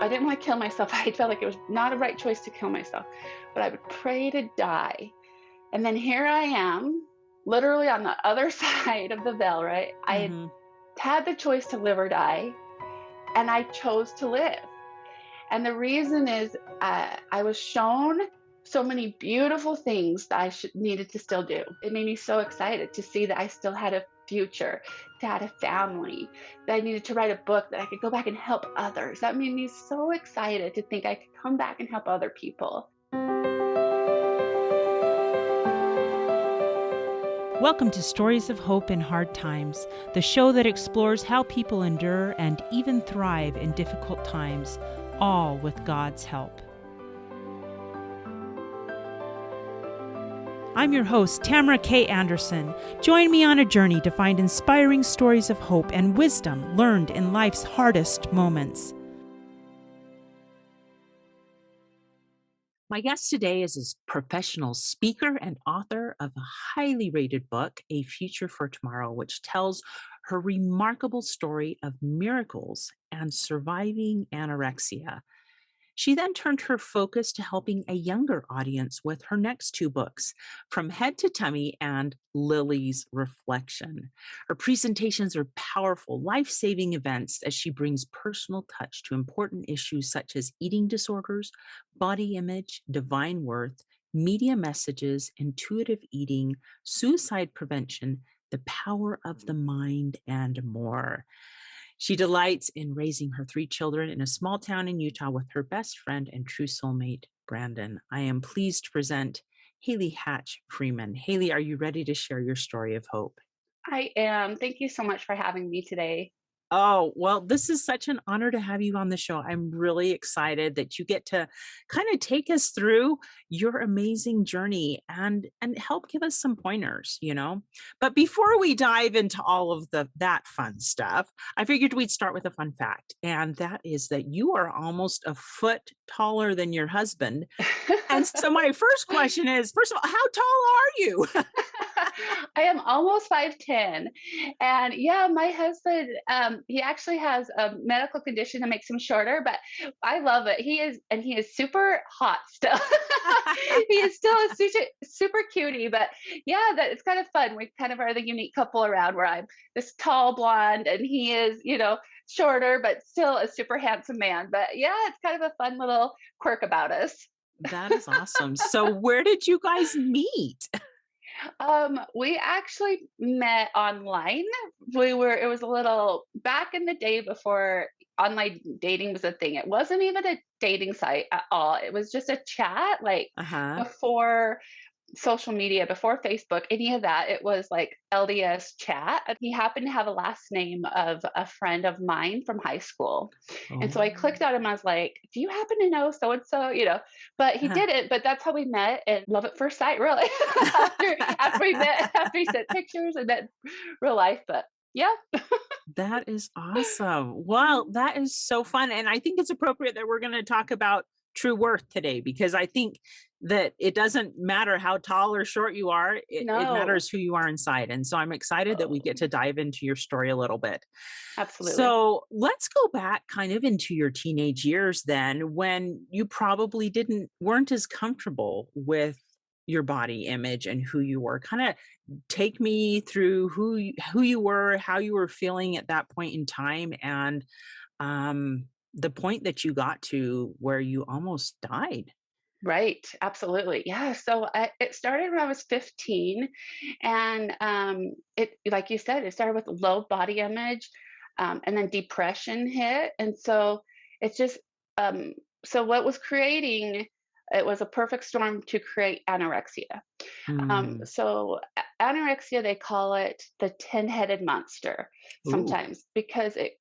I didn't want to kill myself. I felt like it was not a right choice to kill myself, but I would pray to die. And then here I am, literally on the other side of the veil, right? I Mhm. had the choice to live or die, and I chose to live. And the reason is I was shown so many beautiful things that needed to still do. It made me so excited to see that I still had a future, to had a family, that I needed to write a book, that I could go back and help others. That made me so excited to think I could come back and help other people. Welcome to Stories of Hope in Hard Times, the show that explores how people endure and even thrive in difficult times, all with God's help. I'm your host, Tamara K. Anderson. Join me on a journey to find inspiring stories of hope and wisdom learned in life's hardest moments. My guest today is a professional speaker and author of a highly rated book, A Future for Tomorrow, which tells her remarkable story of miracles and surviving anorexia. She then turned her focus to helping a younger audience with her next two books, From Head to Tummy and Lily's Reflection. Her presentations are powerful, life saving events as she brings personal touch to important issues such as eating disorders, body image, divine worth, media messages, intuitive eating, suicide prevention, the power of the mind, and more. She delights in raising her three children in a small town in Utah with her best friend and true soulmate, Brandon. I am pleased to present Haley Hatch Freeman. Haley, are you ready to share your story of hope? I am. Thank you so much for having me today. Oh, well, this is such an honor to have you on the show. I'm really excited that you get to kind of take us through your amazing journey and help give us some pointers. But before we dive into all of that fun stuff, I figured we'd start with a fun fact, and that is that you are almost a foot taller than your husband. And so my first question is, first of all, how tall are you? I am almost 5'10". And yeah, my husband, he actually has a medical condition that makes him shorter, but I love it. He is super hot still. He is still a super cutie, but yeah, that it's kind of fun. We kind of are the unique couple around where I'm this tall blonde and he is, shorter, but still a super handsome man. But yeah, it's kind of a fun little quirk about us. That is awesome. So where did you guys meet? We actually met online. It was a little back in the day before online dating was a thing. It wasn't even a dating site at all. It was just a chat, like Uh-huh. before social media, before Facebook, any of that. It was like LDS chat. And he happened to have a last name of a friend of mine from high school. And so I Oh. clicked on him. I was like, do you happen to know so and so? But he didn't. But that's how we met and love at first sight, really. after we met, after he sent pictures and then real life. But yeah. That is awesome. Well, that is so fun. And I think it's appropriate that we're going to talk about true worth today because I think that it doesn't matter how tall or short you are, it No. matters who you are inside. And so I'm excited that we get to dive into your story a little bit. Absolutely. So let's go back kind of into your teenage years then when you probably weren't as comfortable with your body image and who you were. Kind of take me through who you were, how you were feeling at that point in time, and the point that you got to where you almost died. Right, absolutely. Yeah, so it started when I was 15, and it, like you said, it started with low body image, and then depression hit, and so it's just um, so what was creating it was a perfect storm to create anorexia. Mm. So anorexia, they call it the ten-headed monster Ooh. sometimes because it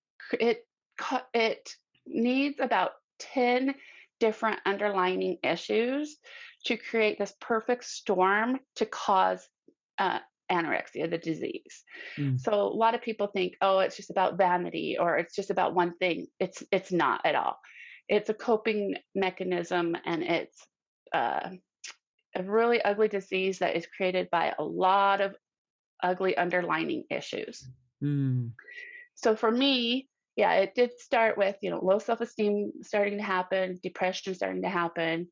it needs about 10 different underlying issues to create this perfect storm to cause uh, anorexia, the disease. Mm. So a lot of people think, oh, it's just about vanity or it's just about one thing. It's not at all. It's a coping mechanism, and it's uh, a really ugly disease that is created by a lot of ugly underlining issues. Mm. So for me, yeah, it did start with, low self-esteem starting to happen, depression starting to happen.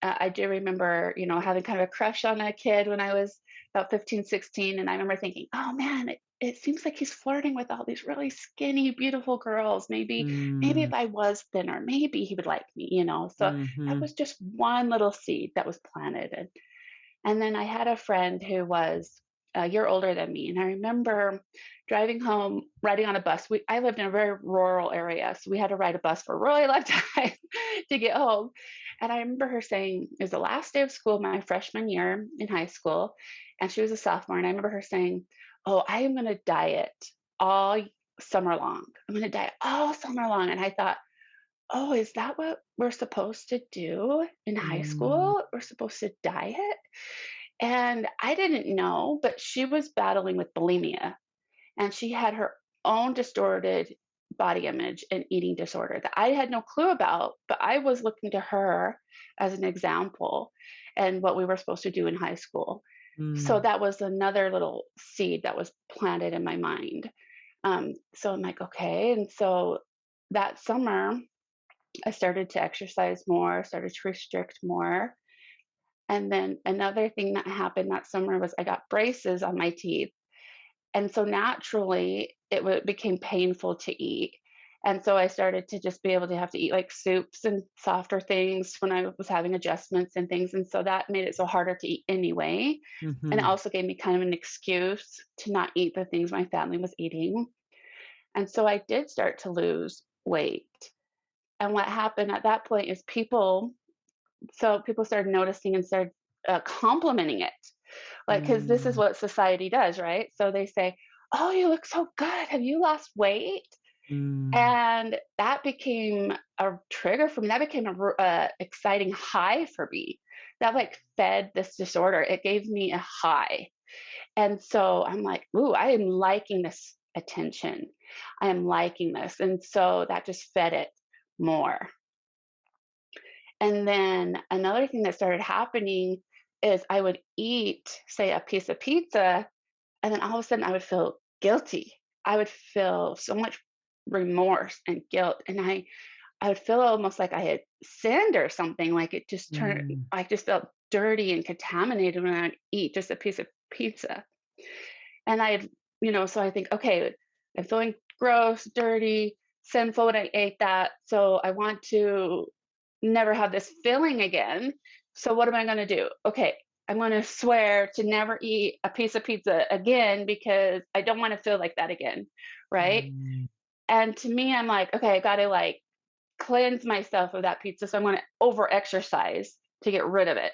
I do remember, having kind of a crush on a kid when I was about 15, 16. And I remember thinking, oh man, it seems like he's flirting with all these really skinny, beautiful girls. Maybe Mm, if I was thinner, maybe he would like me. So that mhm, was just one little seed that was planted. And then I had a friend who was a year older than me, and I remember driving home, riding on a bus. I lived in a very rural area, so we had to ride a bus for a really long time to get home. And I remember her saying it was the last day of school, my freshman year in high school, and she was a sophomore. And I remember her saying, "Oh, I am going to diet all summer long. I'm going to diet all summer long." And I thought, "Oh, is that what we're supposed to do in high mm, school? We're supposed to diet?" And I didn't know, but she was battling with bulimia, and she had her own distorted body image and eating disorder that I had no clue about, but I was looking to her as an example and what we were supposed to do in high school. So mm, that was another little seed that was planted in my mind. So I'm like, okay. And so that summer, I started to exercise more, started to restrict more. And then another thing that happened that summer was I got braces on my teeth. And so naturally, became painful to eat. And so I started to just be able to have to eat like soups and softer things when I was having adjustments and things. And so that made it so harder to eat anyway. And it mhm, also gave me kind of an excuse to not eat the things my family was eating. And so I did start to lose weight. And what happened at that point is people started noticing and started complimenting it. Like, because this is mm, what society does, right? So they say, "Oh, you look so good. Have you lost weight?" mm, And that became a trigger for me. That became a exciting high for me. That like fed this disorder. It gave me a high. And so I'm like, "Ooh, I am liking this attention. I am liking this." And so that just fed it more. And then another thing that started happening is I would eat, say, a piece of pizza, and then all of a sudden I would feel guilty. I would feel so much remorse and guilt. And I would feel almost like I had sinned or something. Like it just turned, mm, I just felt dirty and contaminated when I'd eat just a piece of pizza. And so I think, okay, I'm feeling gross, dirty, sinful when I ate that. So I want to never have this feeling again. So what am I going to do? Okay, I'm going to swear to never eat a piece of pizza again because I don't want to feel like that again. Right. mm, And to me, I'm like, okay, I got to like cleanse myself of that pizza. So I'm going to over exercise to get rid of it.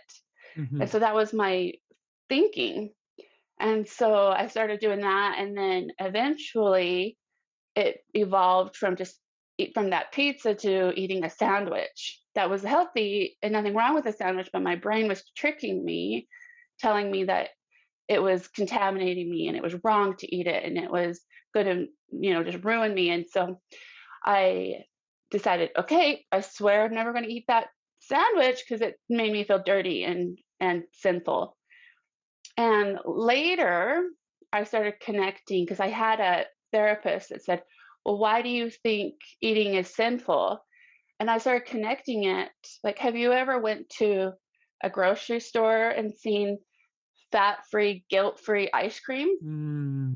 And mhm, so that was my thinking. And so I started doing that. And then eventually it evolved from just eat from that pizza to eating a sandwich that was healthy and nothing wrong with the sandwich, but my brain was tricking me, telling me that it was contaminating me and it was wrong to eat it and it was going to, just ruin me. And so I decided, okay, I swear I'm never going to eat that sandwich because it made me feel dirty and sinful. And later, I started connecting because I had a therapist that said, "Well, why do you think eating is sinful?" And I started connecting it. Like, have you ever went to a grocery store and seen fat-free, guilt-free ice cream? mm,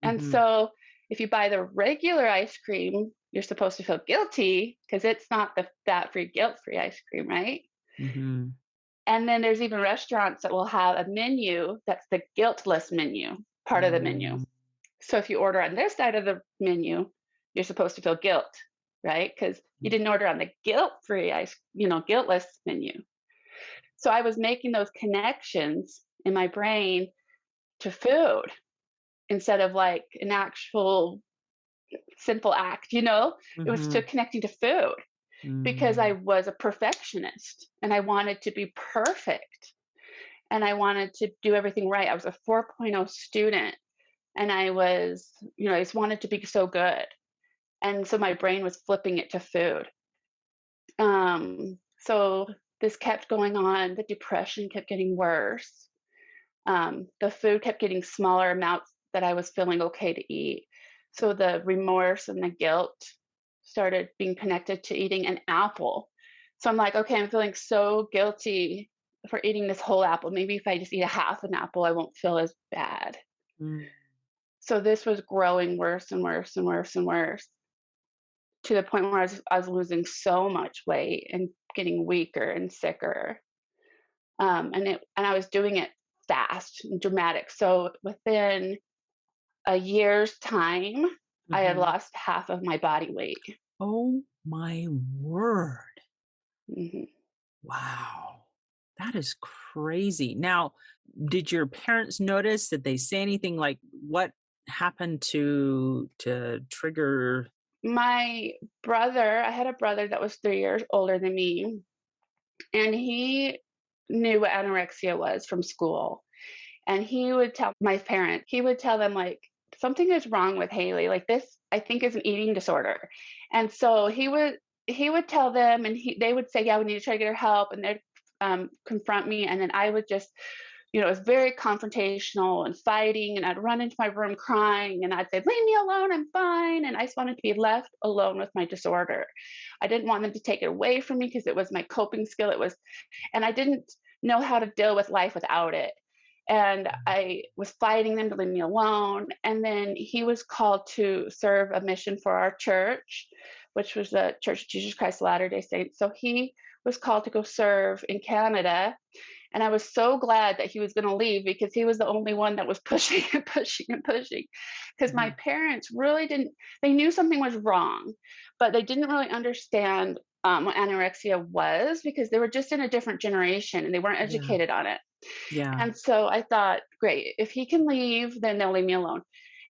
And mhm, so if you buy the regular ice cream, you're supposed to feel guilty because it's not the fat-free, guilt-free ice cream, right? mhm, And then there's even restaurants that will have a menu that's the guiltless menu, part of the menu. mm, So if you order on this side of the menu, you're supposed to feel guilt, right? Because you didn't order on the guilt-free guiltless menu. So I was making those connections in my brain to food instead of like an actual simple act, It was to mhm, connecting to food because I mm, was a perfectionist and I wanted to be perfect and I wanted to do everything right. I was a 4.0 student and I just wanted to be so good. And so my brain was flipping it to food. So this kept going on. The depression kept getting worse. The food kept getting smaller amounts that I was feeling okay to eat. So the remorse and the guilt. started being connected to eating an apple. So I'm like, okay, I'm feeling so guilty for eating this whole apple. Maybe if I just eat a half an apple, I won't feel as bad. Mm. So this was growing worse and worse and worse and worse to the point where I was losing so much weight and getting weaker and sicker. And I was doing it fast and dramatic. So within a year's time, I had Mhm. lost half of my body weight. Oh my word. Mhm. Wow. That is crazy. Now, did your parents notice? Did they say anything like what happened to trigger? My brother, I had a brother that was 3 years older than me, and he knew what anorexia was from school. And he would tell my parents, he would tell them, like, "Something is wrong with Haley, like, this, I think, is an eating disorder." And so he would tell them, and they would say, "Yeah, we need to try to get her help," and they'd, confront me, and then I would just, it was very confrontational and fighting, and I'd run into my room crying, and I'd say, "Leave me alone, I'm fine." And I just wanted to be left alone with my disorder. I didn't want them to take it away from me because it was my coping skill. It was, and I didn't know how to deal with life without it. And I was fighting them to leave me alone. And then he was called to serve a mission for our church, which was the Church of Jesus Christ of Latter-day Saints. So he was called to go serve in Canada, and I was so glad that he was going to leave because he was the only one that was pushing and pushing and pushing. Because my Mhm. parents really didn't, they knew something was wrong, but they didn't really understand what anorexia was because they were just in a different generation and they weren't Yeah. educated on it. Yeah. And so I thought, great, if he can leave, then they'll leave me alone.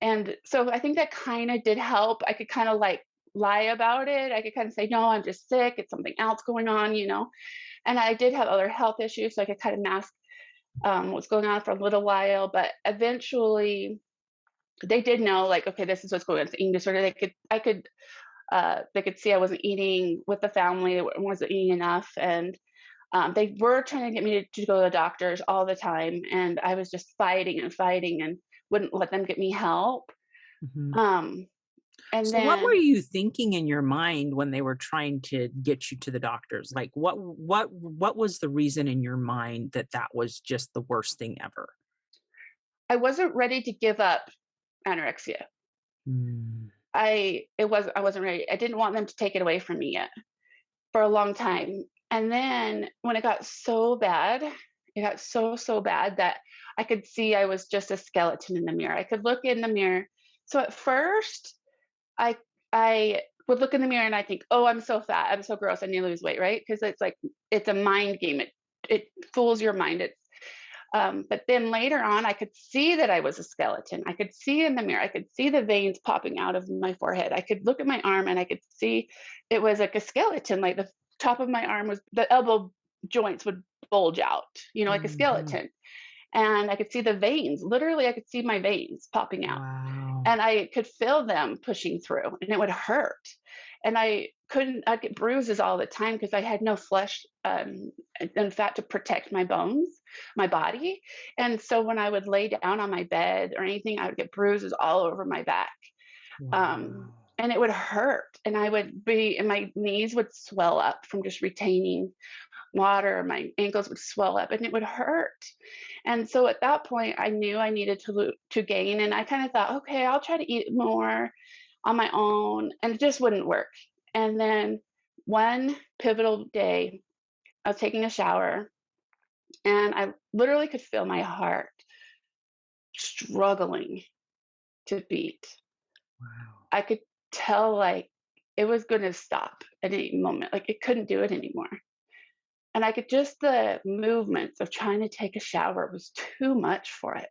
And so I think that kind of did help. I could kind of like lie about it. I could kind of say, no, I'm just sick. It's something else going on. And I did have other health issues, so I could kind of mask what's going on for a little while. But eventually, they did know, like, okay, this is what's going on. It's eating disorder. They could see I wasn't eating with the family, wasn't eating enough, and they were trying to get me to go to the doctors all the time, and I was just fighting and fighting and wouldn't let them get me help. Mhm. Um, and So what were then you thinking in your mind when they were trying to get you to the doctors? Like what was the reason in your mind that that was just the worst thing ever? I wasn't ready to give up anorexia. Mm. I wasn't ready. I didn't want them to take it away from me yet for a long time. And then when it got so bad, it got so bad that I could see I was just a skeleton in the mirror. I could look in the mirror. So at first, I I would look in the mirror and I think, "Oh, I'm so fat. I'm so gross. I need to lose weight," right? Because it's like it's a mind game. It fools your mind. But then later on, I could see that I was a skeleton. I could see in the mirror. I could see the veins popping out of my forehead. I could look at my arm and I could see it was like a skeleton. Like the top of my arm was, the elbow joints would bulge out, like a Mhm. skeleton. And I could see the veins. Literally, I could see my veins popping out, Wow. and I could feel them pushing through, and it would hurt. And I'd get bruises all the time because I had no flesh and fat to protect my bones, my body. And so when I would lay down on my bed or anything, I would get bruises all over my back. Wow. And it would hurt. And my knees would swell up from just retaining water. My ankles would swell up and it would hurt. And so at that point, I knew I needed to gain. And I kind of thought, okay, I'll try to eat more on my own. And it just wouldn't work. And then one pivotal day, I was taking a shower and I literally could feel my heart struggling to beat. Wow. I could tell like it was going to stop at any moment. Like it couldn't do it anymore. And I could just, the movements of trying to take a shower was too much for it.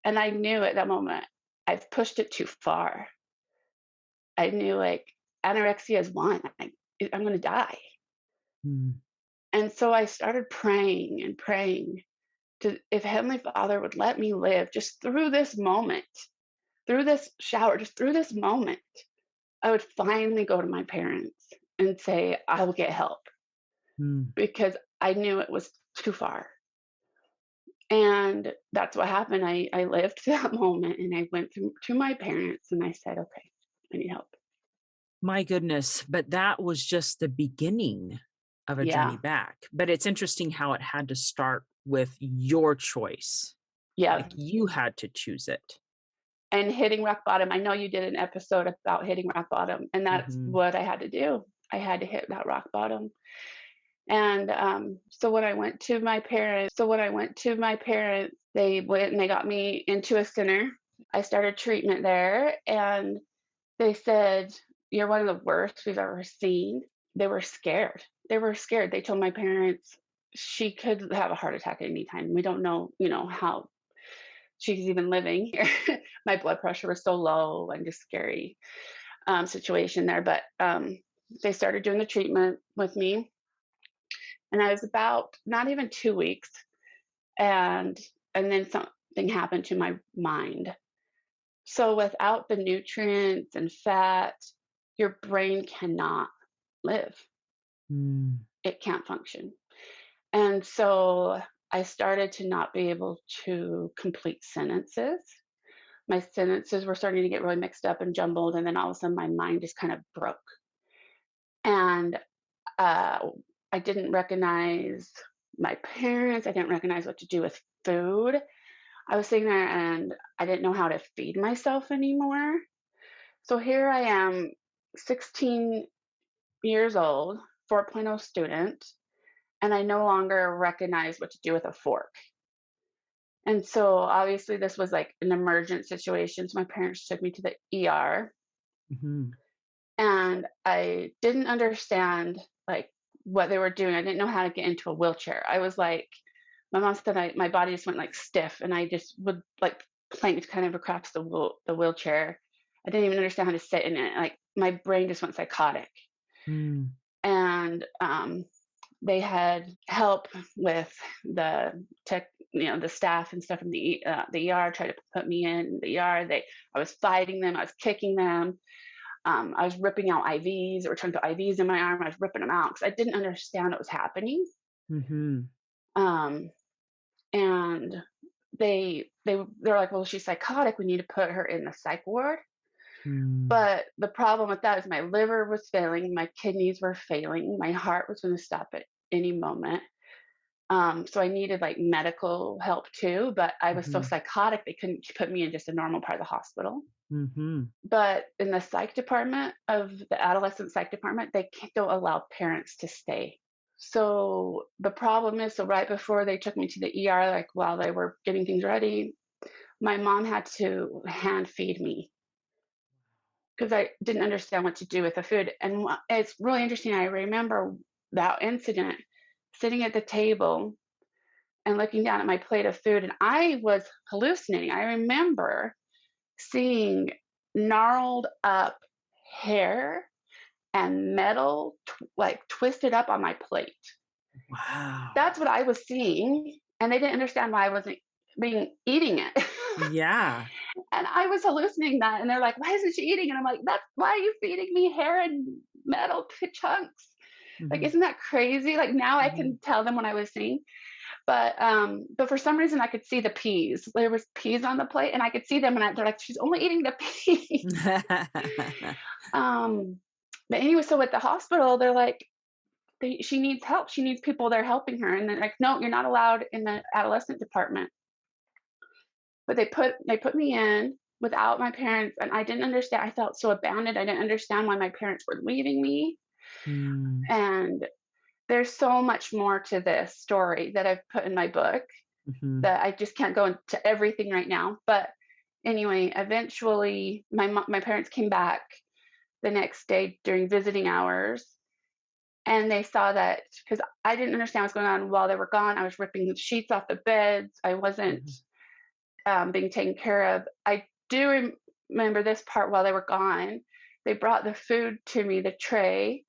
And I knew at that moment I've pushed it too far. I knew like anorexia is one. I'm going to die. Mm. And so I started praying and praying to, if Heavenly Father would let me live just through this moment, through this shower, just through this moment, I would finally go to my parents and say, I will get help Mm. because I knew it was too far. And that's what happened. I lived that moment and I went to my parents and I said, okay, I need help. My goodness, but that was just the beginning of a journey Yeah. back. But it's interesting how it had to start with your choice. Yeah. Like, you had to choose it. And hitting rock bottom. I know you did an episode about hitting rock bottom, and that's Mhm. what I had to do. I had to hit that rock bottom. And so when I went to my parents, they went and they got me into a center. I started treatment there, and they said, "You're one of the worst we've ever seen." They were scared. They were scared. They told my parents she could have a heart attack at any time. We don't know, how she's even living here. My blood pressure was so low and just scary situation there. But they started doing the treatment with me, and I was about not even 2 weeks, and then something happened to my mind. So without the nutrients and fat, your brain cannot live. Mm. It can't function. And so I started to not be able to complete sentences. My sentences were starting to get really mixed up and jumbled, and then all of a sudden my mind just kind of broke. And uh, I didn't recognize my parents. I didn't recognize what to do with food. I was sitting there and I didn't know how to feed myself anymore. So here I am, 16 years old, 4.0 student, and I no longer recognize what to do with a fork. And so obviously this was like an emergent situation. So my parents took me to the ER, Mhm. and I didn't understand like what they were doing. I didn't know how to get into a wheelchair. I was like, my mom said my body just went like stiff, and I just would like plank kind of across the wheelchair. I didn't even understand how to sit in it. Like my brain just went psychotic. Mm. And they had help with the tech, the staff and stuff from the ER tried to put me in the ER. I was fighting them. I was kicking them. I was ripping out IVs or trying to put IVs in my arm. I was ripping them out because I didn't understand what was happening. Mhm. Um, and they're like, well, she's psychotic. We need to put her in the psych ward. Mm. But the problem with that is my liver was failing, my kidneys were failing, my heart was going to stop at any moment. So I needed like medical help too, but I was so Mhm. psychotic they couldn't put me in just a normal part of the hospital. Mhm. But in the psych department of the adolescent psych department, don't allow parents to stay. So the problem is, so right before they took me to the ER, like while they were getting things ready, my mom had to hand feed me because I didn't understand what to do with the food. And it's really interesting. I remember that incident sitting at the table and looking down at my plate of food, and I was hallucinating. I remember seeing gnarled up hair and metal like twisted up on my plate. Wow. That's what I was seeing, and they didn't understand why I wasn't being eating it. Yeah. And I was hallucinating that, and they're like, "Why isn't she eating?" And I'm like, "That's why are you feeding me hair and metal chunks? Like, Mhm. isn't that crazy?" Like now I Mhm. can tell them when I was seeing, but for some reason I could see the peas. There was peas on the plate, and I could see them, and they're like, "She's only eating the peas." um, but anyway, so at the hospital, they're like, she needs help. She needs people there helping her, and they're like, "No, you're not allowed in the adolescent department." But they put me in without my parents, and I didn't understand. I felt so abandoned. I didn't understand why my parents were leaving me. Mm. And there's so much more to this story that I've put in my book Mhm. that I just can't go into everything right now. But anyway, eventually my parents came back the next day during visiting hours, and they saw that because I didn't understand what's going on while they were gone. I was ripping the sheets off the beds. I wasn't Mhm. being taken care of. I do remember this part while they were gone. They brought the food to me, the tray,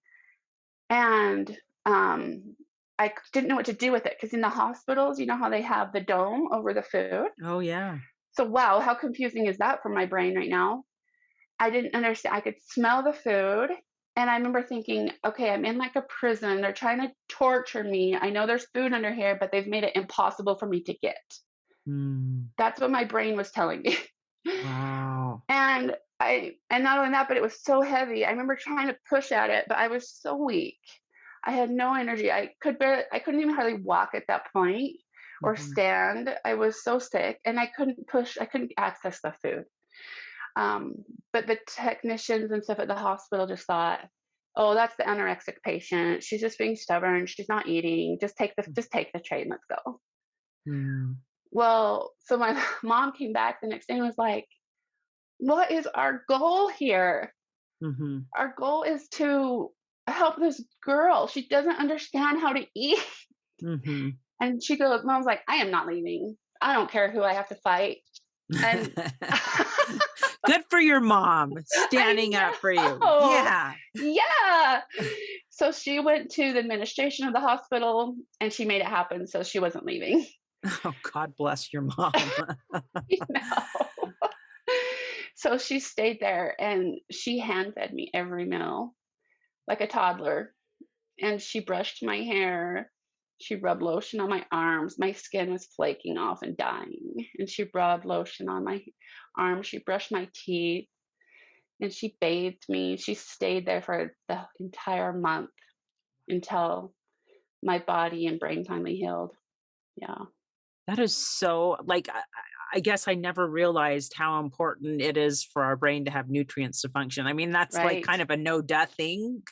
and I didn't know what to do with it because in the hospitals, you know how they have the dome over the food? Oh, yeah. So, wow, how confusing is that for my brain right now? I didn't understand. I could smell the food. And I remember thinking, okay, I'm in like a prison. They're trying to torture me. I know there's food under here, but they've made it impossible for me to get. Mm. That's what my brain was telling me. Wow. And and not only that, but it was so heavy. I remember trying to push at it, but I was so weak. I had no energy. I couldn't even hardly walk at that point or Mhm. stand. I was so sick and I couldn't access the food. Um, but the technicians and stuff at the hospital just thought, "Oh, that's the anorexic patient. She's just being stubborn. She's not eating. Just take the tray and let's go." Mm. Well, so my mom came back the next day and was like, "What is our goal here? Mhm. Our goal is to help this girl. She doesn't understand how to eat." Mhm. And she goes, Mom's like, "I am not leaving. I don't care who I have to fight." And Good for your mom, standing I up for you. know. Yeah. Yeah. So she went to the administration of the hospital and she made it happen. So she wasn't leaving. Oh, God bless your mom. You know? So she stayed there and she hand fed me every meal like a toddler. And she brushed my hair. She rubbed lotion on my arms. My skin was flaking off and dying. And she rubbed lotion on my arms. She brushed my teeth and she bathed me. She stayed there for the entire month until my body and brain finally healed. Yeah. That is so like, I guess I never realized how important it is for our brain to have nutrients to function. I mean, that's like Right. kind of a no duh thing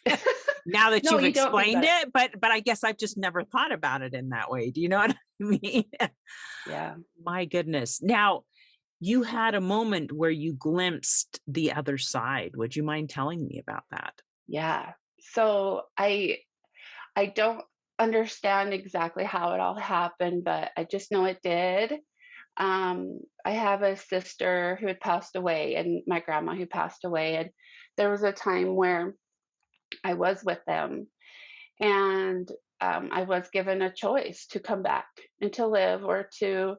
now that No, you've you don't think explained about it. it, but I guess I've just never thought about it in that way. Do you know what I mean? Yeah. My goodness. Now, you had a moment where you glimpsed the other side. Would you mind telling me about that? Yeah. So I don't understand exactly how it all happened, but I just know it did. I have a sister who had passed away and my grandma who passed away. And there was a time where I was with them and I was given a choice to come back and to live or to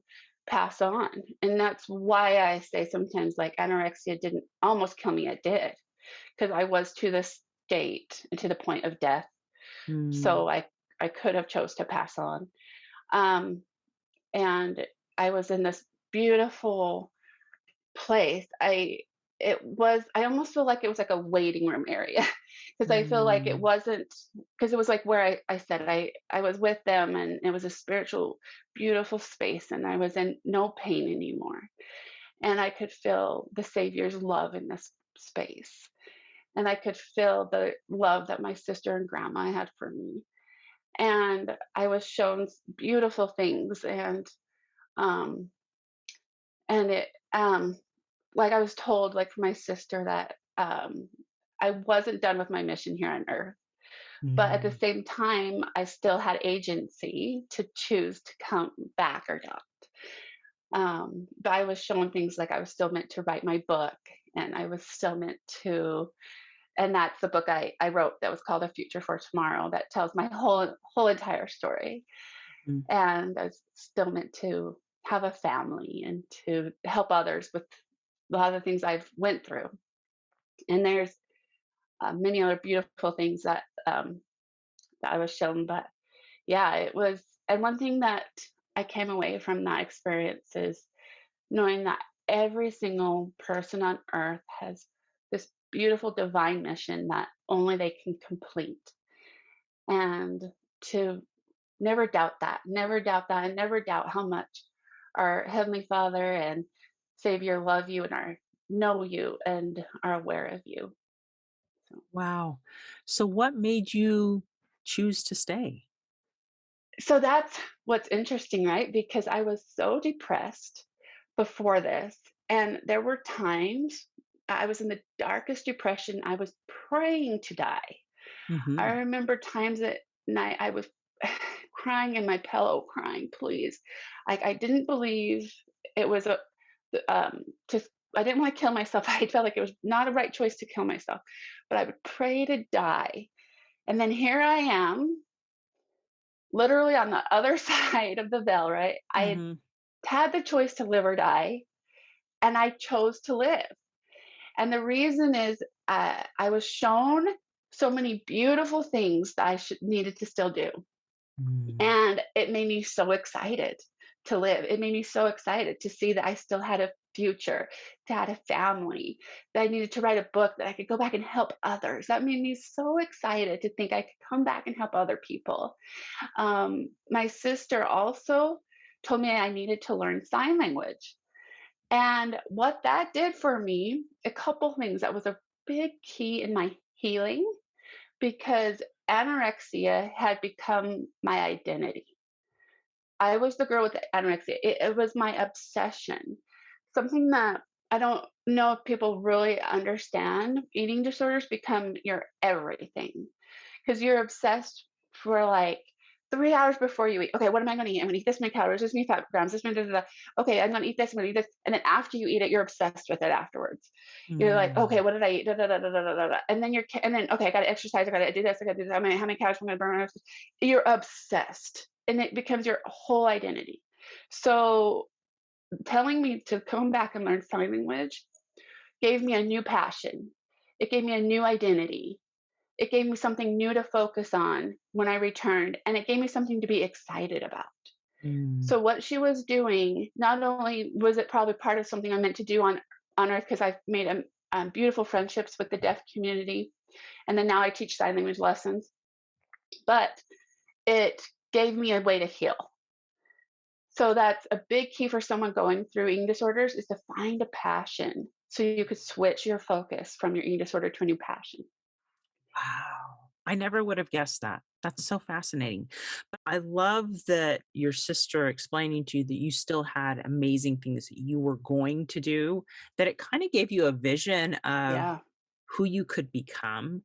pass on. And that's why I say sometimes like anorexia didn't almost kill me, it did, because I was to the state and to the point of death. Mm, So I could have chose to pass on. Um, and I was in this beautiful place. I almost feel like it was like a waiting room area because I feel like it mm, wasn't because it was like where I said I was with them and it was a spiritual, beautiful space and I was in no pain anymore. And I could feel the Savior's love in this space. And I could feel the love that my sister and grandma had for me. And I was shown beautiful things um and it like I was told, like from my sister, that I wasn't done with my mission here on Earth. But at the mm. same time, I still had agency to choose to come back or not. But I was shown things like I was still meant to write my book, and I was still meant to, and that's the book I wrote that was called A Future for Tomorrow that tells my whole entire story. Mhm. And I was still meant to have a family and to help others with a lot of the things I've went through. And there's many other beautiful things that I was shown. But yeah, it was. And one thing that I came away from that experience is knowing that every single person on earth has this beautiful divine mission that only they can complete. And to never doubt that, and never doubt how much our Heavenly Father and Savior love you and know you and are aware of you. So, Wow. So what made you choose to stay? so that's what's interesting, right? Because I was so depressed before this, and there were times I was in the darkest depression. I was praying to die. I Mhm. remember times at night I was crying in my pillow, crying, please. Like I didn't believe it was a just I didn't want to kill myself. I felt like it was not a right choice to kill myself, but I would pray to die. And then here I am, literally on the other side of the veil, right? I Mhm. had the choice to live or die, and I chose to live. And the reason is I was shown so many beautiful things that needed to still do. Mm. And it made me so excited to live. It made me so excited to see that I still had a future, to have a family, that I needed to write a book, that I could go back and help others. That made me so excited to think I could come back and help other people. My sister also told me I needed to learn sign language. And what that did for me, a couple things that was a big key in my healing, because anorexia had become my identity. I was the girl with the anorexia. It was my obsession. Something that I don't know if people really understand. Eating disorders become your everything because you're obsessed for like 3 hours before you eat. Okay, what am I going to eat? I'm going to eat this many calories, this many fat grams, this many. Da, da, da. Okay, I'm going to eat this. I'm going to eat this, and then after you eat it, you're obsessed with it afterwards. You're like, okay, Mm, what did I eat? Da, da, da, da, da, da, da, da. And then and then okay, I got to exercise. I got to do this. I got to do this. How many calories am I going to burn? You're obsessed, and it becomes your whole identity. So telling me to come back and learn sign language gave me a new passion. It gave me a new identity. It gave me something new to focus on when I returned, and it gave me something to be excited about. mm, So what she was doing, not only was it probably part of something I meant to do on Earth, because I've made beautiful friendships with the deaf community, and then now I teach sign language lessons, but it gave me a way to heal. So that's a big key for someone going through eating disorders is to find a passion so you could switch your focus from your eating disorder to a new passion. wow. I never would have guessed that. That's so fascinating. But I love that your sister explaining to you that you still had amazing things that you were going to do, that it kind of gave you a vision of Yeah, who you could become.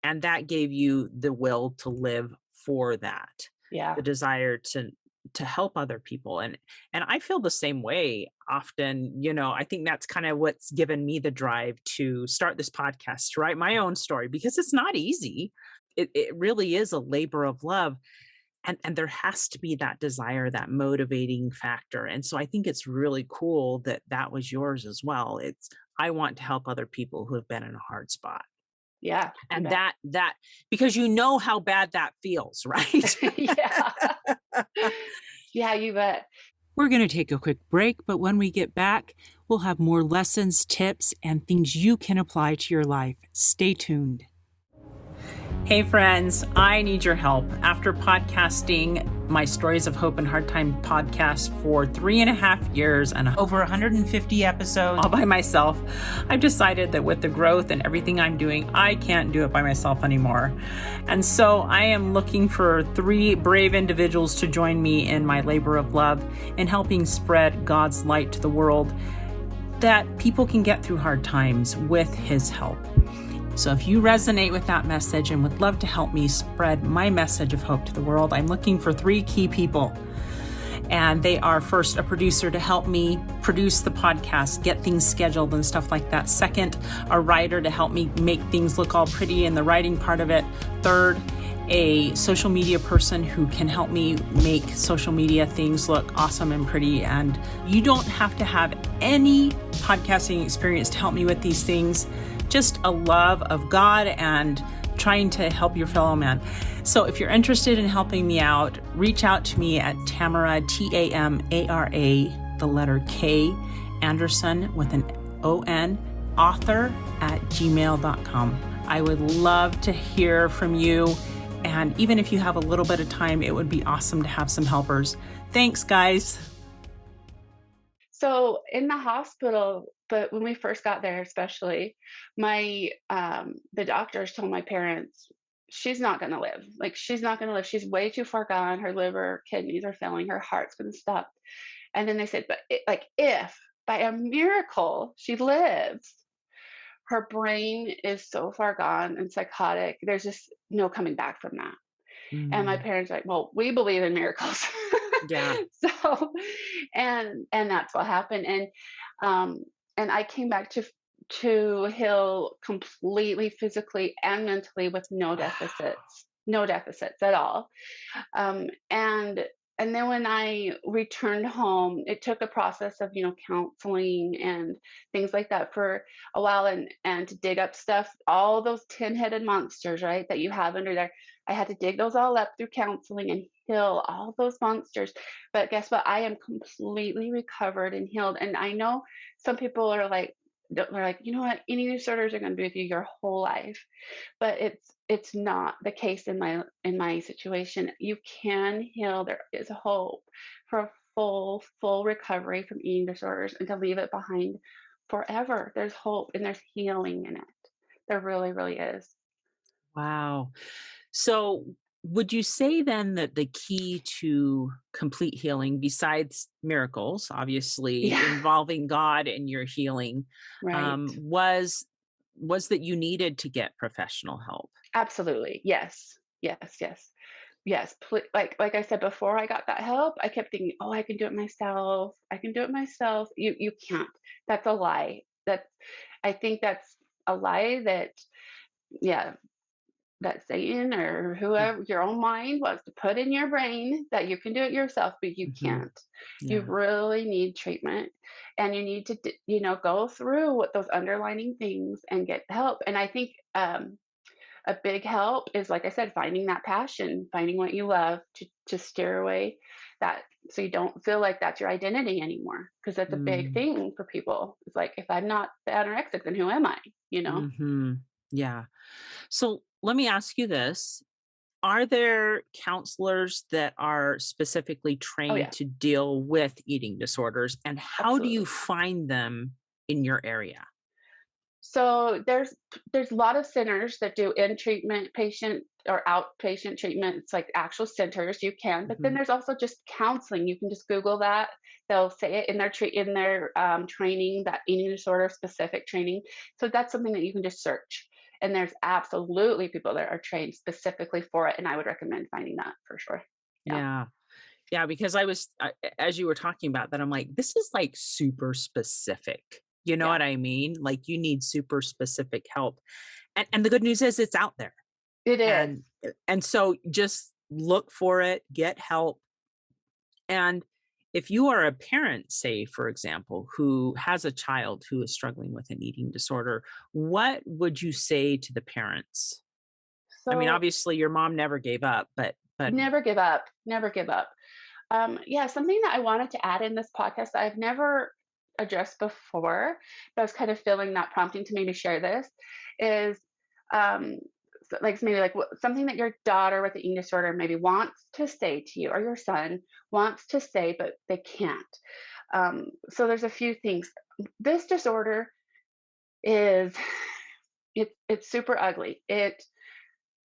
And that gave you the will to live for that, yeah, the desire to help other people. And I feel the same way often. I think that's kind of what's given me the drive to start this podcast, to write my own story, because it's not easy. It really is a labor of love, and there has to be that desire, that motivating factor. And so I think it's really cool that that was yours as well. It's, I want to help other people who have been in a hard spot. yeah, you And bet. that because you know how bad that feels, right? Yeah, yeah, you bet. We're going to take a quick break, but when we get back, we'll have more lessons, tips, and things you can apply to your life. Stay tuned. Hey, friends, I need your help. After podcasting my Stories of Hope and Hard Time podcast for 3.5 years and over 150 episodes all by myself, I've decided that with the growth and everything I'm doing, I can't do it by myself anymore. And so I am looking for 3 brave individuals to join me in my labor of love in helping spread God's light to the world, that people can get through hard times with His help. So if you resonate with that message and would love to help me spread my message of hope to the world, I'm looking for 3 key people. And they are, first, a producer to help me produce the podcast, get things scheduled and stuff like that. Second, a writer to help me make things look all pretty in the writing part of it. Third, a social media person who can help me make social media things look awesome and pretty. And you don't have to have any podcasting experience to help me with these things, just a love of God and trying to help your fellow man. So if you're interested in helping me out, reach out to me at Tamara, Tamara, the letter K, Anderson with an ON, author at gmail.com. I would love to hear from you. And even if you have a little bit of time, it would be awesome to have some helpers. Thanks, guys. So in the hospital, but when we first got there, especially, my the doctors told my parents, she's not going to live. Like she's not going to live. She's way too far gone. Her liver, kidneys are failing. Her heart's going to stop. And then they said, but like if by a miracle she lives, her brain is so far gone and psychotic. There's just no coming back from that. And my Mm, parents are like, well, we believe in miracles. yeah. So, and that's what happened. Um, and I came back to Hill completely physically and mentally with no Wow. deficits, no deficits at all. And And then when I returned home, it took a process of, counseling and things like that for a while, and to dig up stuff, all those tin-headed monsters, right, that you have under there. I had to dig those all up through counseling and heal all those monsters. But guess what? I am completely recovered and healed. And I know some people are like, they're like, you know what, eating disorders are going to be with you your whole life, but it's not the case in my situation. You can heal. There is hope for a full recovery from eating disorders, and to leave it behind forever. There's hope and there's healing in it. There really, really is. Wow. So, would you say then that the key to complete healing, besides miracles, obviously Yeah, involving God and your healing, right. was that you needed to get professional help? Absolutely. Yes. Yes, yes. Yes, like I said before I got that help, I kept thinking, "Oh, I can do it myself. I can do it myself." You can't. That's a lie. I think that's a lie that, yeah, that Satan or whoever, your own mind, wants to put in your brain that you can do it yourself, but you Mm-hmm. can't. You Yeah. really need treatment, and you need to, go through what those underlining things and get help. And I think a big help is, like I said, finding that passion, finding what you love to steer away that, so you don't feel like that's your identity anymore. Because that's a big Mm, thing for people. It's like, if I'm not the anorexic, then who am I? You know? hmm. Yeah. So let me ask you this. Are there counselors that are specifically Oh, trained yeah, to deal with eating disorders? And how do you absolutely. find them in your area? So there's a lot of centers that do in treatment patient or outpatient treatment. It's like actual centers you can, but then Mhm. there's also just counseling. You can just Google that. They'll say it in their training, that eating disorder specific training. So that's something that you can just search. And there's absolutely people that are trained specifically for it, and I would recommend finding that for sure. Yeah, Yeah. Yeah, because as you were talking about that, I'm like, this is like super specific. You know yeah, what I mean? Like you need super specific help. And the good news is it's out there. it is. And so just look for it, get help. And if you are a parent, say, for example, who has a child who is struggling with an eating disorder, what would you say to the parents? I mean, So obviously your mom never gave up, but never give up. Never give up. Yeah, something that I wanted to add in this podcast that I've never addressed before, but I was kind of feeling that prompting to maybe share this is, um, like maybe like something that your daughter with the eating disorder maybe wants to say to you, or your son wants to say, but they can't. So there's a few things. This disorder is, it's super ugly. It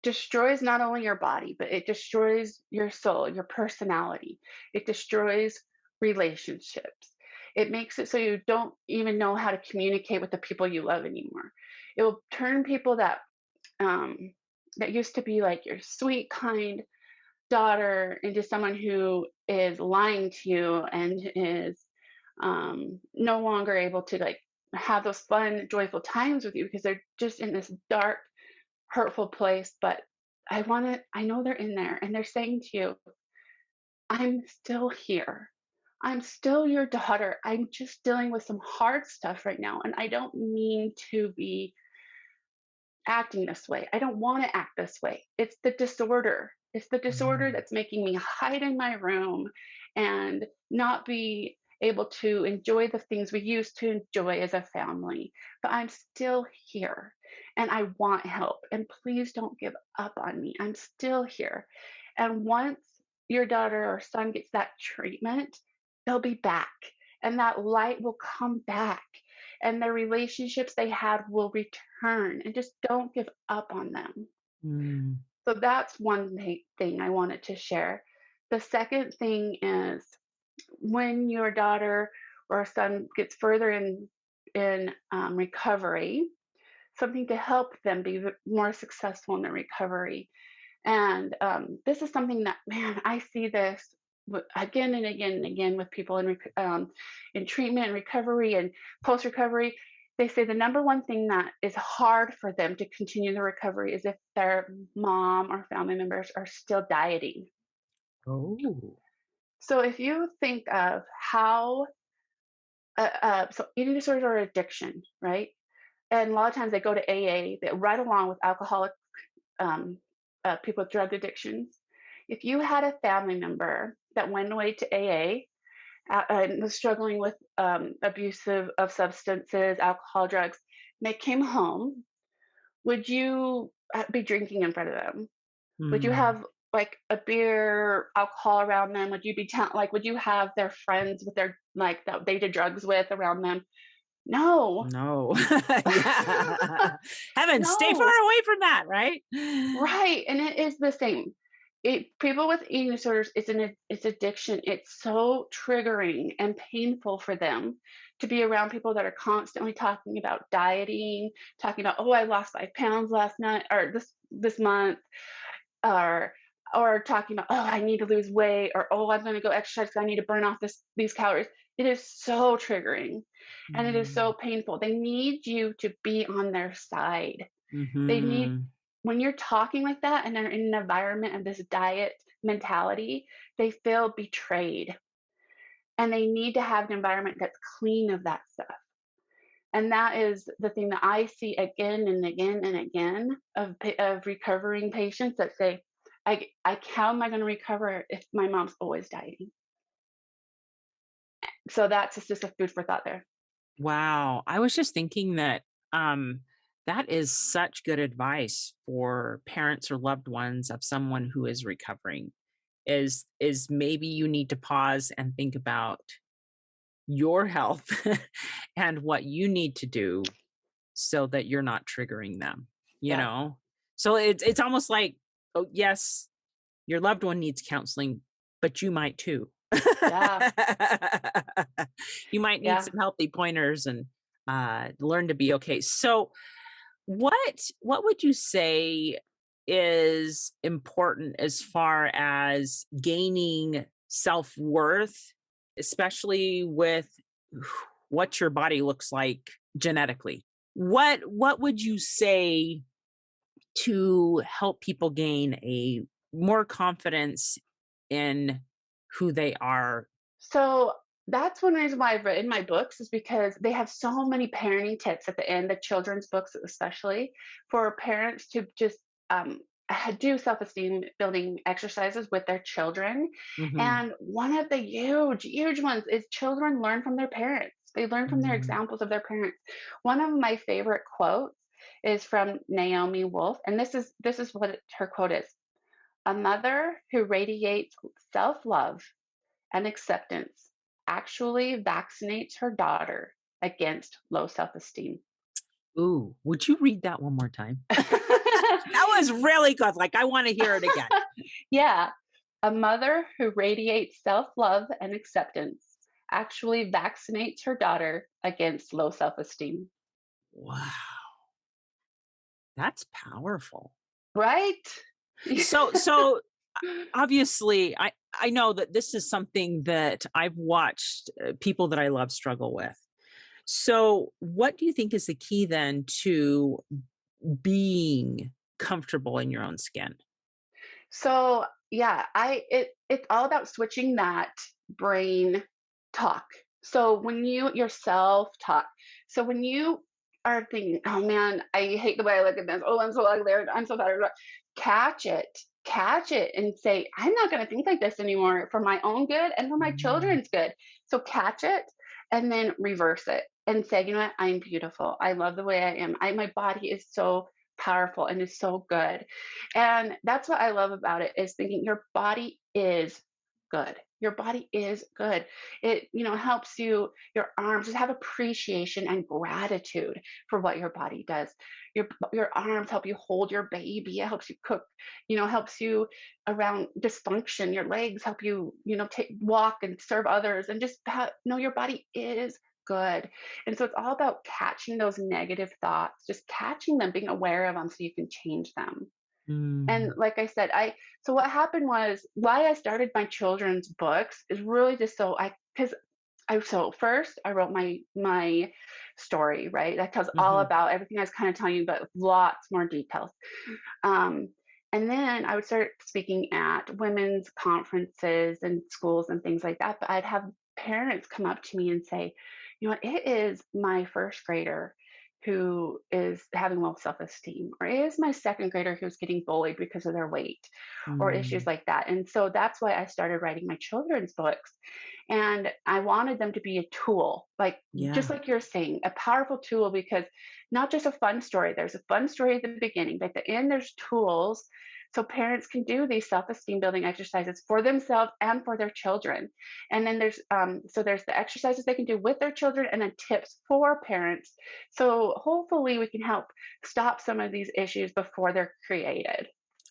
destroys not only your body, but it destroys your soul, your personality. It destroys relationships. It makes it so you don't even know how to communicate with the people you love anymore. It will turn people um, that used to be like your sweet, kind daughter into someone who is lying to you and is no longer able to like have those fun, joyful times with you because they're just in this dark, hurtful place, but I know they're in there and they're saying to you, I'm still here. I'm still your daughter. I'm just dealing with some hard stuff right now. And I don't mean to be acting this way. I don't want to act this way. It's the disorder. It's the disorder Mm, that's making me hide in my room and not be able to enjoy the things we used to enjoy as a family. But I'm still here and I want help. And please don't give up on me. I'm still here. And once your daughter or son gets that treatment, they'll be back and that light will come back and the relationships they had will return, and just don't give up on them. mm, So that's one thing I wanted to share. The second thing is when your daughter or son gets further in recovery, something to help them be more successful in their recovery. And this is something that, man, I see this again and again and again with people in treatment and recovery and post recovery. They say the number one thing that is hard for them to continue the recovery is if their mom or family members are still dieting. oh. So if you think of how, so eating disorders are addiction, right? And a lot of times they go to AA, they right along with alcoholic um, people with drug addictions. If you had a family member that went away to AA and was struggling with abusive of substances, alcohol, drugs, and they came home, would you be drinking in front of them? Would you Mm, have like a beer, alcohol around them? Would you be like, would you have their friends with their like that they did drugs with around them? No, no. Yeah. Heaven, stay no. far away from that, right? Right, and it is the same. People with eating disorders, it's addiction. It's so triggering and painful for them to be around people that are constantly talking about dieting, talking about, "Oh, I lost 5 pounds last night or this month," or talking about, "Oh, I need to lose weight," or, "Oh, I'm gonna go exercise because I need to burn off these calories." It is so triggering, and it is so Mm, painful. They need you to be on their side. They need mhm, when you're talking like that and they're in an environment of this diet mentality, they feel betrayed, and they need to have an environment that's clean of that stuff. And that is the thing that I see again and again and again of recovering patients that say, how am I going to recover if my mom's always dieting?" So that's just a food for thought there. wow. I was just thinking that um that is such good advice for parents or loved ones of someone who is recovering. Is maybe you need to pause and think about your health and what you need to do so that you're not triggering them, you Yeah, know? So it's almost like, oh yes, your loved one needs counseling, but you might too. yeah, You might need yeah. some healthy pointers and learn to be okay. So what would you say is important as far as gaining self-worth, especially with what your body looks like genetically? What would you say to help people gain a more confidence in who they are? So that's one reason why I've written my books is because they have so many parenting tips at the end, the children's books especially, for parents to just do self-esteem building exercises with their children. Mhm. And one of the huge, huge ones is children learn from their parents. They learn from their Mm. examples of their parents. One of my favorite quotes is from Naomi Wolf, and this is what her quote is: "A mother who radiates self-love and acceptance actually vaccinates her daughter against low self esteem." Ooh, would you read that one more time? That was really good, like, I wanna hear it again. Yeah. A mother who radiates self love and acceptance actually vaccinates her daughter against low self esteem. Wow, that's powerful. Right? So, obviously, I know that this is something that I've watched, people that I love struggle with. So, what do you think is the key then to being comfortable in your own skin? So yeah, it's all about switching that brain talk. So when you yourself talk, so when you are thinking, "Oh man, I hate the way I look at this. Oh, I'm so ugly. Or I'm so fat," catch it, and say, "I'm not going to think like this anymore for my own good and for my Mm, children's good." So catch it, and then reverse it and say, "You know what? I'm beautiful. I love the way I am. My body is so powerful and is so good." And that's what I love about it is thinking your body is good. Your body is good. It, helps you, your arms, just have appreciation and gratitude for what your body does. Your arms help you hold your baby. It helps you cook, helps you around dysfunction. Your legs help you, walk and serve others and just know your body is good. And so it's all about catching those negative thoughts, just catching them, being aware of them so you can change them. And mm, like I said, so what happened was why I started my children's books is really just so I because so first I wrote my story, right? That tells all mhm. about everything I was kind of telling you, but with lots more details. Um, And then I would start speaking at women's conferences and schools and things like that. But I'd have parents come up to me and say, you know, it is my first grader who is having low self esteem, or it is my second grader who's getting bullied because of their weight, or issues Mm, like that. And so that's why I started writing my children's books. And I wanted them to be a tool, like just yeah. like you're saying, a powerful tool, because not just a fun story. There's a fun story at the beginning, but at the end, there's tools so parents can do these self-esteem building exercises for themselves and for their children. And then there's the exercises they can do with their children, and then tips for parents. So hopefully we can help stop some of these issues before they're created.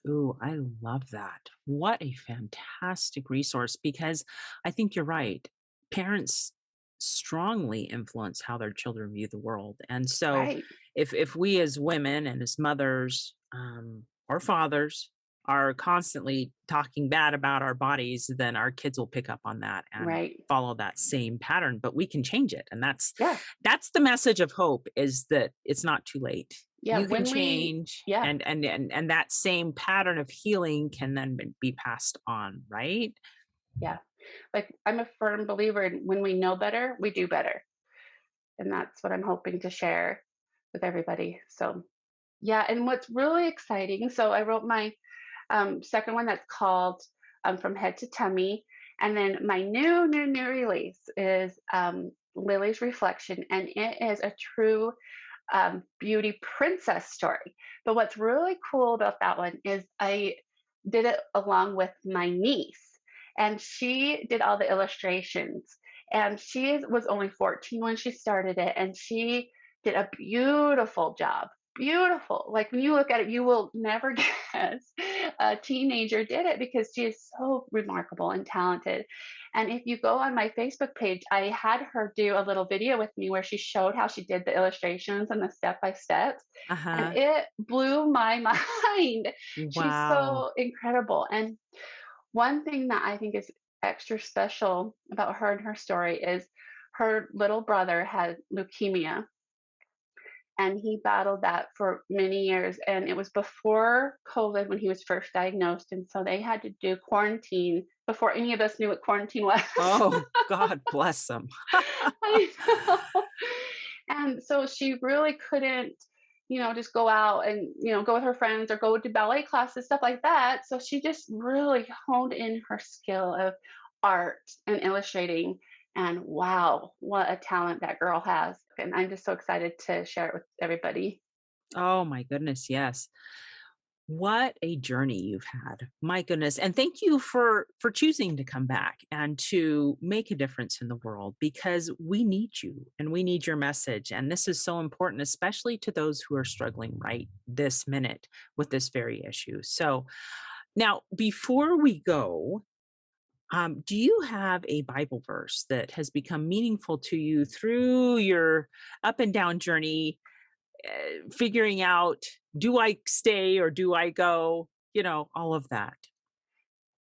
Ooh, I love that. What a fantastic resource because I think you're right. Parents strongly influence how their children view the world. And so Right. if we as women and as mothers or fathers are constantly talking bad about our bodies, then our kids will pick up on that and Right. follow that same pattern, but we can change it. And Yeah. that's the message of hope is that it's not too late. Yeah. You can When we change yeah, and that same pattern of healing can then be passed on, right? yeah. Like I'm a firm believer in when we know better, we do better. And that's what I'm hoping to share with everybody. So yeah, and what's really exciting, so I wrote my second one that's called From Head to Tummy. And then my new release is Lily's Reflection. And it is a true beauty princess story. But what's really cool about that one is I did it along with my niece, and she did all the illustrations. And she was only 14 when she started it, and she did a beautiful job. Beautiful. Like when you look at it, you will never guess a teenager did it, because she is so remarkable and talented. And if you go on my Facebook page, I had her do a little video with me where she showed how she did the illustrations and the step by steps. And Uh-huh. it blew my mind. She's Wow. so incredible. And one thing that I think is extra special about her and her story is her little brother had leukemia, and he battled that for many years. And it was before COVID when he was first diagnosed. And so they had to do quarantine before any of us knew what quarantine was. Oh, God bless them. I know. And so she really couldn't, just go out and, go with her friends or go to ballet classes, stuff like that. So she just really honed in her skill of art and illustrating. And wow, what a talent that girl has. And I'm just so excited to share it with everybody. Oh my goodness, yes. What a journey you've had. My goodness. And thank you for choosing to come back and to make a difference in the world because we need you and we need your message. And this is so important, especially to those who are struggling right this minute with this very issue. So now before we go, do you have a Bible verse that has become meaningful to you through your up and down journey figuring out, do I stay or do I go? All of that.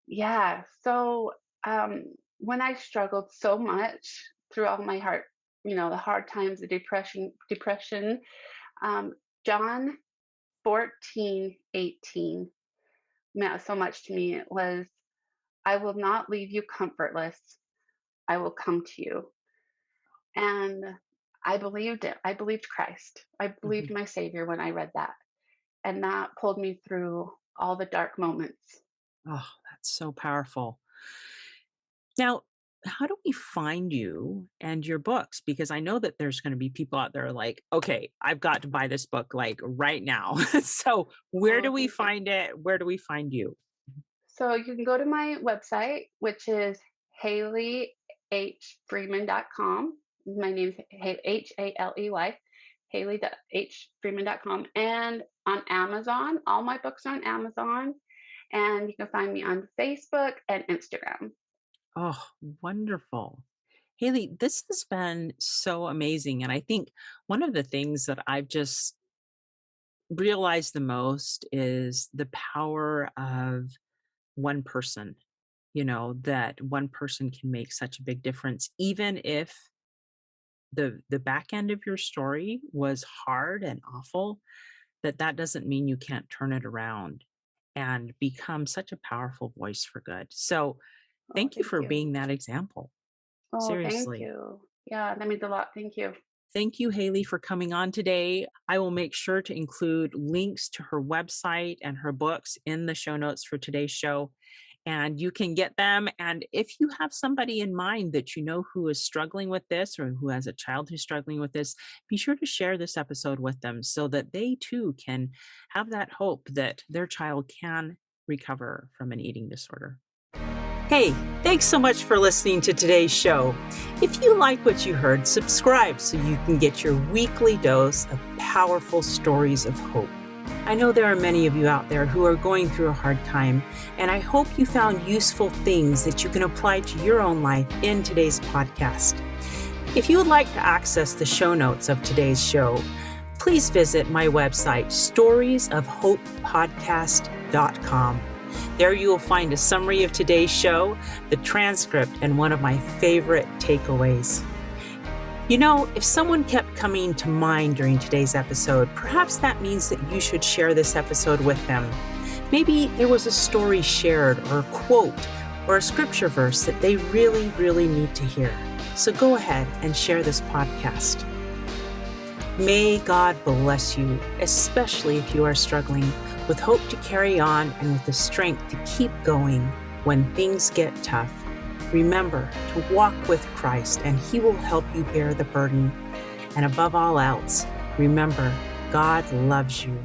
Yeah. So when I struggled so much through all my heart, the hard times, the depression, um, John 14:18 meant so much to me. It was, I will not leave you comfortless. I will come to you. And I believed it. I believed Christ. I believed Mhm. my Savior when I read that. And that pulled me through all the dark moments. Oh, that's so powerful. Now, how do we find you and your books? Because I know that there's going to be people out there like, okay, I've got to buy this book like right now. So, where do Oh, we thank you. find it? Where do we find you? So you can go to my website, which is haleyhfreeman.com. My name's Haley, haley.hfreeman.com. And on Amazon, all my books are on Amazon. And you can find me on Facebook and Instagram. Oh, wonderful. Haley, this has been so amazing. And I think one of the things that I've just realized the most is the power of one person, that one person can make such a big difference, even if the back end of your story was hard and awful, that doesn't mean you can't turn it around. and become such a powerful voice for good. So, Oh, thank you thank for you. being that example. Oh, thank Seriously. you. Yeah, that means a lot. Thank you. Thank you, Haley, for coming on today. I will make sure to include links to her website and her books in the show notes for today's show. And you can get them. And if you have somebody in mind that you know who is struggling with this or who has a child who's struggling with this, be sure to share this episode with them so that they too can have that hope that their child can recover from an eating disorder. Hey, thanks so much for listening to today's show. If you like what you heard, subscribe so you can get your weekly dose of powerful stories of hope. I know there are many of you out there who are going through a hard time, and I hope you found useful things that you can apply to your own life in today's podcast. If you would like to access the show notes of today's show, please visit my website, storiesofhopepodcast.com. There you will find a summary of today's show, the transcript, and one of my favorite takeaways. You know, if someone kept coming to mind during today's episode, perhaps that means that you should share this episode with them. Maybe there was a story shared or a quote or a scripture verse that they really, really need to hear. So go ahead and share this podcast. May God bless you, especially if you are struggling, with hope to carry on and with the strength to keep going when things get tough. Remember to walk with Christ, and He will help you bear the burden. And above all else, remember, God loves you.